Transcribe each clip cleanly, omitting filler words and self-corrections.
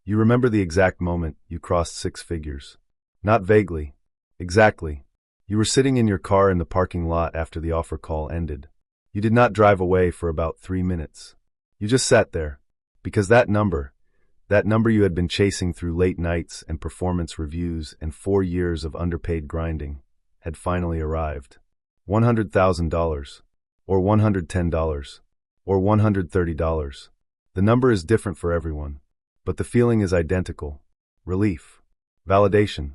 You remember the exact moment you crossed six figures. Not vaguely. Exactly. You were sitting in your car in the parking lot after the offer call ended. You did not drive away for about 3 minutes. You just sat there. Because that number you had been chasing through late nights and performance reviews and 4 years of underpaid grinding, had finally arrived. $100,000. Or $110. Or $130. The number is different for everyone. But the feeling is identical. Relief. Validation.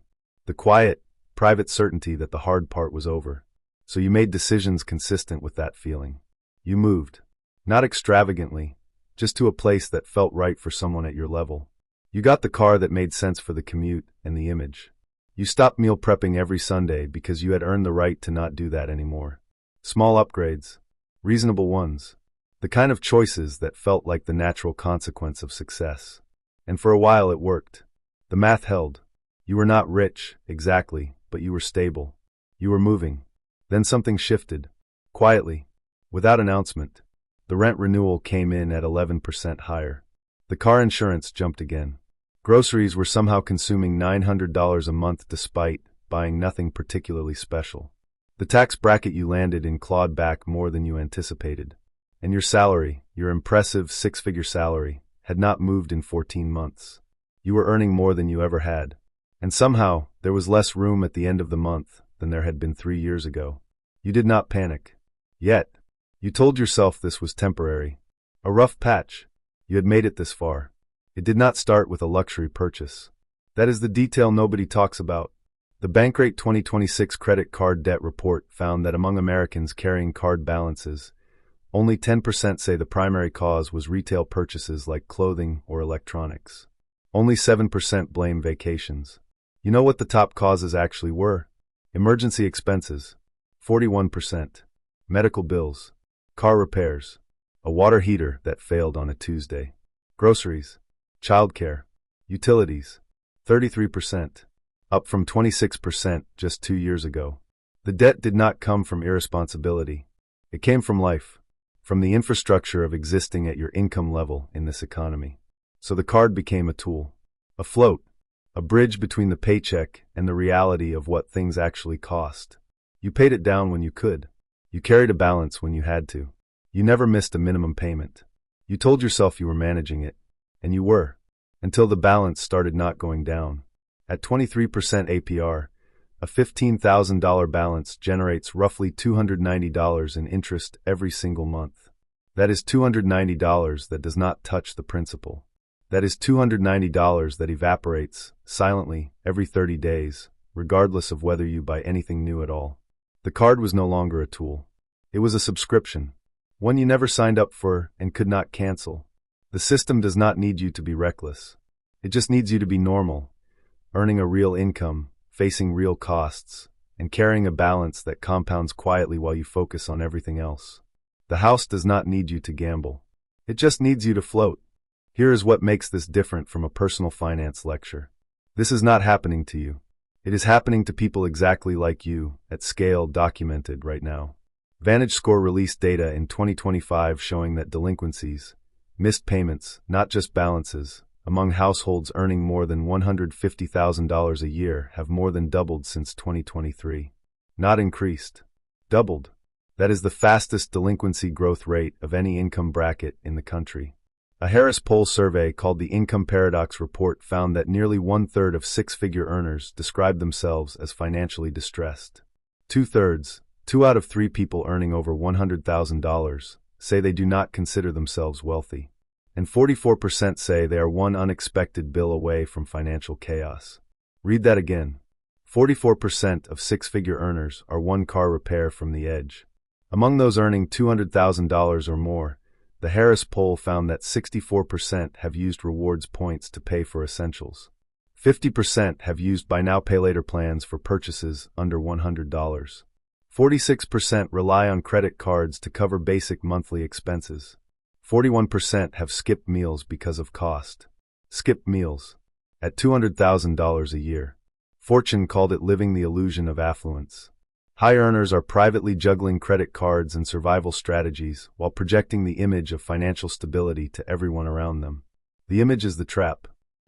The quiet, private certainty that the hard part was over. So you made decisions consistent with that feeling. You moved. Not extravagantly, just to a place that felt right for someone at your level. You got the car that made sense for the commute and the image. You stopped meal prepping every Sunday because you had earned the right to not do that anymore. Small upgrades. Reasonable ones. The kind of choices that felt like the natural consequence of success. And for a while it worked. The math held. You were not rich, exactly, but you were stable. You were moving. Then something shifted. Quietly. Without announcement. The rent renewal came in at 11% higher. The car insurance jumped again. Groceries were somehow consuming $900 a month despite buying nothing particularly special. The tax bracket you landed in clawed back more than you anticipated. And your salary, your impressive six-figure salary, had not moved in 14 months. You were earning more than you ever had. And somehow, there was less room at the end of the month than there had been 3 years ago. You did not panic. Yet. You told yourself this was temporary. A rough patch. You had made it this far. It did not start with a luxury purchase. That is the detail nobody talks about. The Bankrate 2026 credit card debt report found that among Americans carrying card balances, only 10% say the primary cause was retail purchases like clothing or electronics. Only 7% blame vacations. You know what the top causes actually were? Emergency expenses. 41%. Medical bills. Car repairs. A water heater that failed on a Tuesday. Groceries. Childcare. Utilities. 33%. Up from 26% just 2 years ago. The debt did not come from irresponsibility. It came from life. From the infrastructure of existing at your income level in this economy. So the card became a tool. A float. A bridge between the paycheck and the reality of what things actually cost. You paid it down when you could. You carried a balance when you had to. You never missed a minimum payment. You told yourself you were managing it. And you were. Until the balance started not going down. At 23% APR, a $15,000 balance generates roughly $290 in interest every single month. That is $290 that does not touch the principal. That is $290 that evaporates, silently, every 30 days, regardless of whether you buy anything new at all. The card was no longer a tool. It was a subscription. One you never signed up for and could not cancel. The system does not need you to be reckless. It just needs you to be normal, earning a real income, facing real costs, and carrying a balance that compounds quietly while you focus on everything else. The house does not need you to gamble. It just needs you to float. Here is what makes this different from a personal finance lecture. This is not happening to you. It is happening to people exactly like you, at scale documented right now. VantageScore released data in 2025 showing that delinquencies, missed payments, not just balances, among households earning more than $150,000 a year have more than doubled since 2023. Not increased. Doubled. That is the fastest delinquency growth rate of any income bracket in the country. A Harris Poll survey called the Income Paradox Report found that nearly 1/3 of six-figure earners described themselves as financially distressed. 2/3, 2 out of 3 people earning over $100,000, say they do not consider themselves wealthy. And 44% say they are one unexpected bill away from financial chaos. Read that again. 44% of six-figure earners are one car repair from the edge. Among those earning $200,000 or more, the Harris poll found that 64% have used rewards points to pay for essentials. 50% have used buy now pay later plans for purchases under $100. 46% rely on credit cards to cover basic monthly expenses. 41% have skipped meals because of cost. Skipped meals. At $200,000 a year. Fortune called it living the illusion of affluence. High earners are privately juggling credit cards and survival strategies while projecting the image of financial stability to everyone around them. The image is the trap.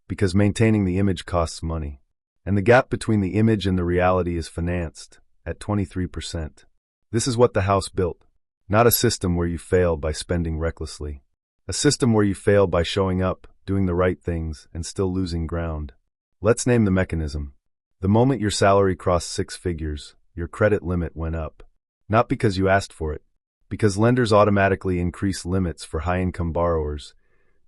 Because maintaining the image costs money. And the gap between the image and the reality is financed at 23%. This is what the house built. Not a system where you fail by spending recklessly. A system where you fail by showing up, doing the right things, and still losing ground. Let's name the mechanism. The moment your salary crossed 6 figures, your credit limit went up. Not because you asked for it. Because lenders automatically increase limits for high-income borrowers.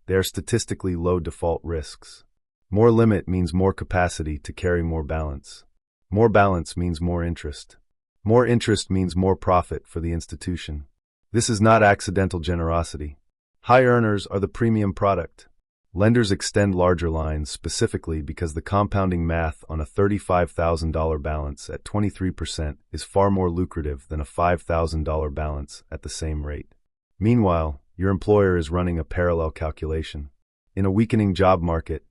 They are statistically low default risks. More limit means more capacity to carry more balance. More balance means more interest. More interest means more profit for the institution. This is not accidental generosity. High earners are the premium product. Lenders extend larger lines specifically because the compounding math on a $35,000 balance at 23% is far more lucrative than a $5,000 balance at the same rate. Meanwhile, your employer is running a parallel calculation. In a weakening job market,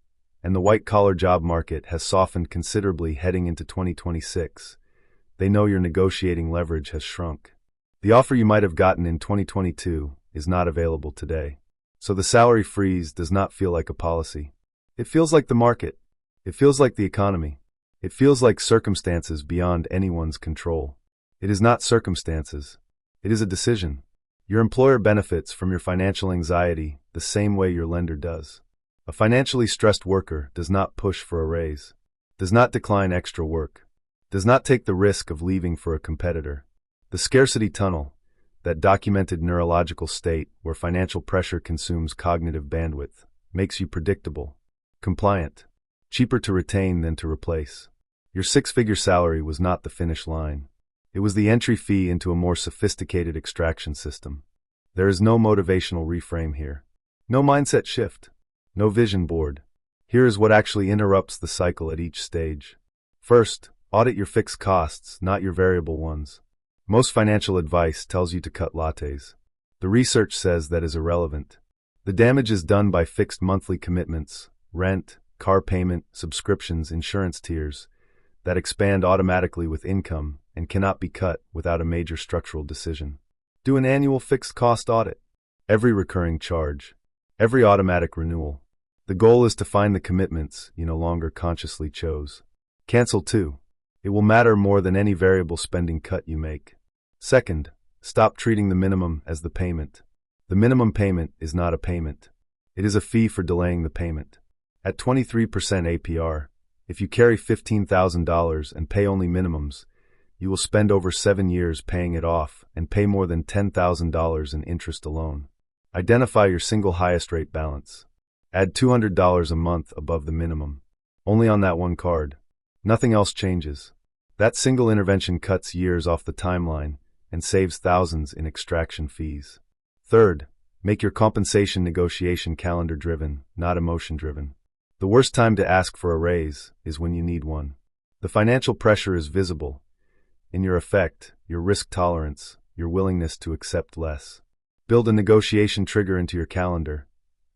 and the white-collar job market has softened considerably heading into 2026, they know your negotiating leverage has shrunk. The offer you might have gotten in 2022 is not available today. So the salary freeze does not feel like a policy. It feels like the market. It feels like the economy. It feels like circumstances beyond anyone's control. It is not circumstances. It is a decision. Your employer benefits from your financial anxiety the same way your lender does. A financially stressed worker does not push for a raise, does not decline extra work, does not take the risk of leaving for a competitor. The scarcity tunnel, that documented neurological state where financial pressure consumes cognitive bandwidth, makes you predictable, compliant, cheaper to retain than to replace. Your 6-figure salary was not the finish line. It was the entry fee into a more sophisticated extraction system. There is no motivational reframe here. No mindset shift. No vision board. Here is what actually interrupts the cycle at each stage. First, audit your fixed costs, not your variable ones. Most financial advice tells you to cut lattes. The research says that is irrelevant. The damage is done by fixed monthly commitments, rent, car payment, subscriptions, insurance tiers, that expand automatically with income and cannot be cut without a major structural decision. Do an annual fixed cost audit. Every recurring charge. Every automatic renewal. The goal is to find the commitments you no longer consciously chose. Cancel too. It will matter more than any variable spending cut you make. Second, stop treating the minimum as the payment. The minimum payment is not a payment. It is a fee for delaying the payment. At 23% APR, if you carry $15,000 and pay only minimums, you will spend over 7 years paying it off and pay more than $10,000 in interest alone. Identify your single highest rate balance. Add $200 a month above the minimum. Only on that one card. Nothing else changes. That single intervention cuts years off the timeline and saves thousands in extraction fees. Third, make your compensation negotiation calendar-driven, not emotion-driven. The worst time to ask for a raise is when you need one. The financial pressure is visible in your effect, your risk tolerance, your willingness to accept less. Build a negotiation trigger into your calendar.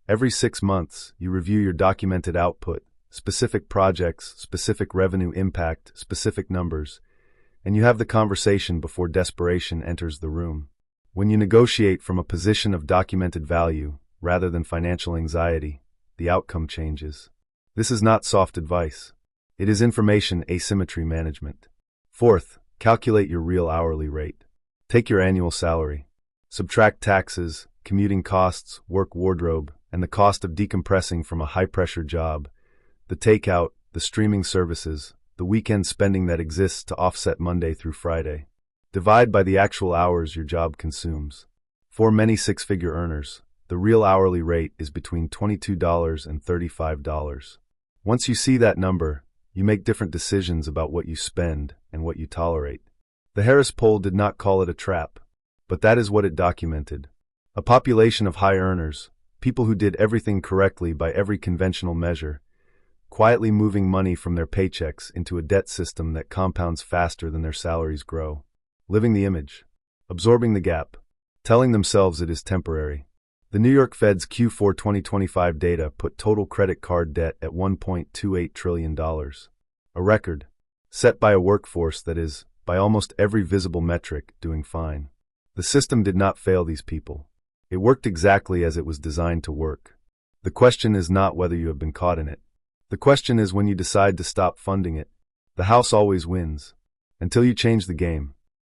Every 6 months, you review your documented output, specific projects, specific revenue impact, specific numbers, and you have the conversation before desperation enters the room. When you negotiate from a position of documented value, rather than financial anxiety, the outcome changes. This is not soft advice. It is information asymmetry management. Fourth, calculate your real hourly rate. Take your annual salary. Subtract taxes, commuting costs, work wardrobe, and the cost of decompressing from a high-pressure job, the takeout, the streaming services, the weekend spending that exists to offset Monday through Friday. Divide by the actual hours your job consumes. For many 6-figure earners, the real hourly rate is between $22 and $35. Once you see that number, you make different decisions about what you spend and what you tolerate. The Harris poll did not call it a trap, but that is what it documented. A population of high earners, people who did everything correctly by every conventional measure, quietly moving money from their paychecks into a debt system that compounds faster than their salaries grow. Living the image. Absorbing the gap. Telling themselves it is temporary. The New York Fed's Q4 2025 data put total credit card debt at $1.28 trillion. A record, set by a workforce that is, by almost every visible metric, doing fine. The system did not fail these people. It worked exactly as it was designed to work. The question is not whether you have been caught in it. The question is when you decide to stop funding it. The house always wins. Until you change the game.